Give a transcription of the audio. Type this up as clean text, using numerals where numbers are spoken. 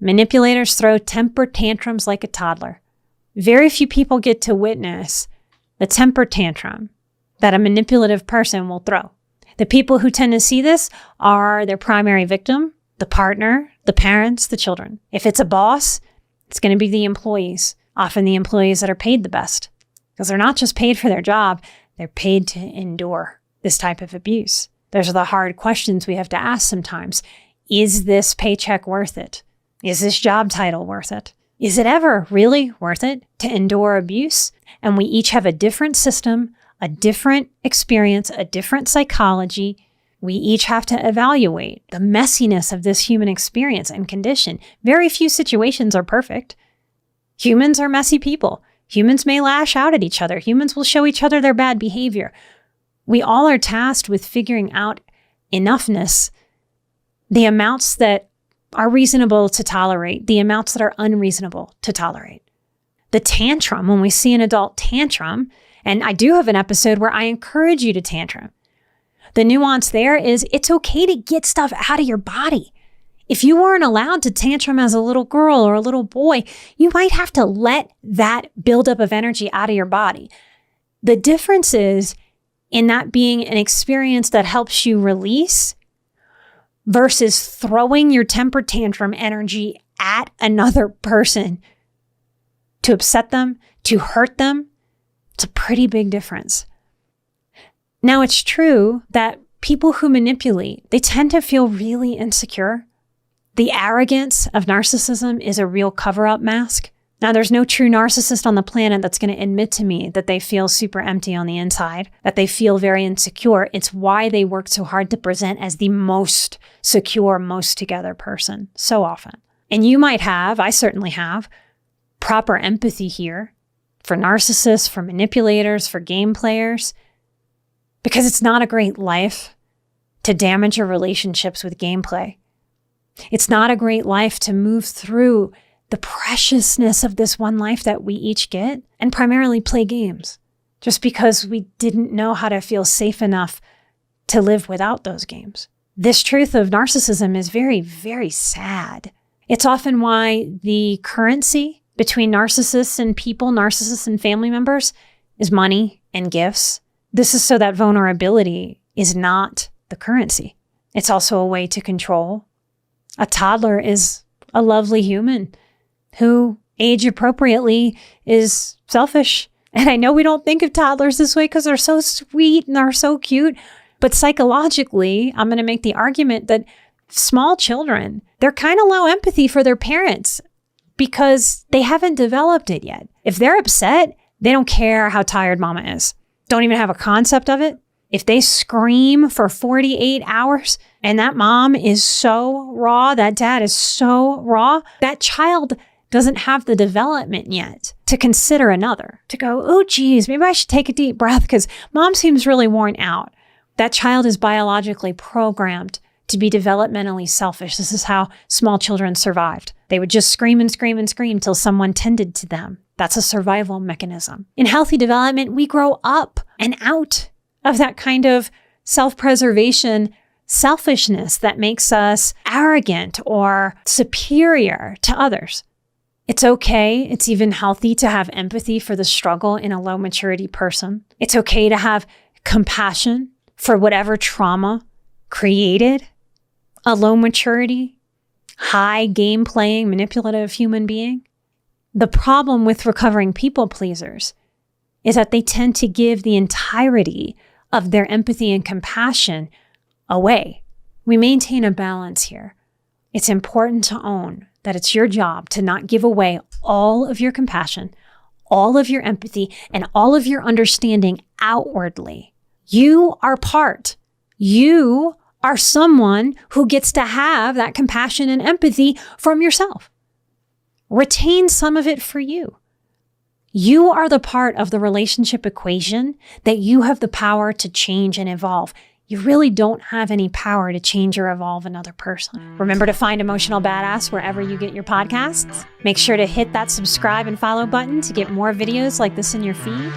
Manipulators throw temper tantrums like a toddler. Very few people get to witness the temper tantrum that a manipulative person will throw. The people who tend to see this are their primary victim, the partner, the parents, the children. If it's a boss, it's going to be the employees, often the employees that are paid the best, because they're not just paid for their job, they're paid to endure this type of abuse. Those are the hard questions we have to ask sometimes. Is this paycheck worth it? Is this job title worth it? Is it ever really worth it to endure abuse? And we each have a different system, a different experience, a different psychology. We each have to evaluate the messiness of this human experience and condition. Very few situations are perfect. Humans are messy people. Humans may lash out at each other. Humans will show each other their bad behavior. We all are tasked with figuring out enoughness, the amounts that are reasonable to tolerate, the amounts that are unreasonable to tolerate. The tantrum, when we see an adult tantrum, and I do have an episode where I encourage you to tantrum. The nuance there is it's okay to get stuff out of your body. If you weren't allowed to tantrum as a little girl or a little boy, you might have to let that buildup of energy out of your body. The difference is in that being an experience that helps you release versus throwing your temper tantrum energy at another person to upset them, to hurt them. It's a pretty big difference. Now, it's true that people who manipulate, they tend to feel really insecure. The arrogance of narcissism is a real cover-up mask. Now, there's no true narcissist on the planet that's going to admit to me that they feel super empty on the inside, that they feel very insecure. It's why they work so hard to present as the most secure, most together person so often. And you might have, I certainly have, proper empathy here for narcissists, for manipulators, for game players, because it's not a great life to damage your relationships with gameplay. It's not a great life to move through the preciousness of this one life that we each get and primarily play games just because we didn't know how to feel safe enough to live without those games. This truth of narcissism is very, very sad. It's often why the currency between narcissists and people, narcissists and family members, is money and gifts. This is so that vulnerability is not the currency. It's also a way to control. A toddler is a lovely human who, age appropriately, is selfish. And I know we don't think of toddlers this way because they're so sweet and they're so cute. But psychologically, I'm going to make the argument that small children, they're kind of low empathy for their parents because they haven't developed it yet. If they're upset, they don't care how tired mama is. Don't even have a concept of it. If they scream for 48 hours and that mom is so raw, that dad is so raw, that child doesn't have the development yet to consider another, to go, oh, geez, maybe I should take a deep breath because mom seems really worn out. That child is biologically programmed to be developmentally selfish. This is how small children survived. They would just scream and scream and scream till someone tended to them. That's a survival mechanism. In healthy development, we grow up and out of that kind of self-preservation selfishness that makes us arrogant or superior to others. It's okay. It's even healthy to have empathy for the struggle in a low maturity person. It's okay to have compassion for whatever trauma created a low maturity, high game playing, manipulative human being. The problem with recovering people pleasers is that they tend to give the entirety of their empathy and compassion away. We maintain a balance here. It's important to own that it's your job to not give away all of your compassion, all of your empathy, and all of your understanding outwardly. You are part. You are someone who gets to have that compassion and empathy from yourself. Retain some of it for you. You are the part of the relationship equation that you have the power to change and evolve. You really don't have any power to change or evolve another person. Remember to find Emotional Badass wherever you get your podcasts. Make sure to hit that subscribe and follow button to get more videos like this in your feed.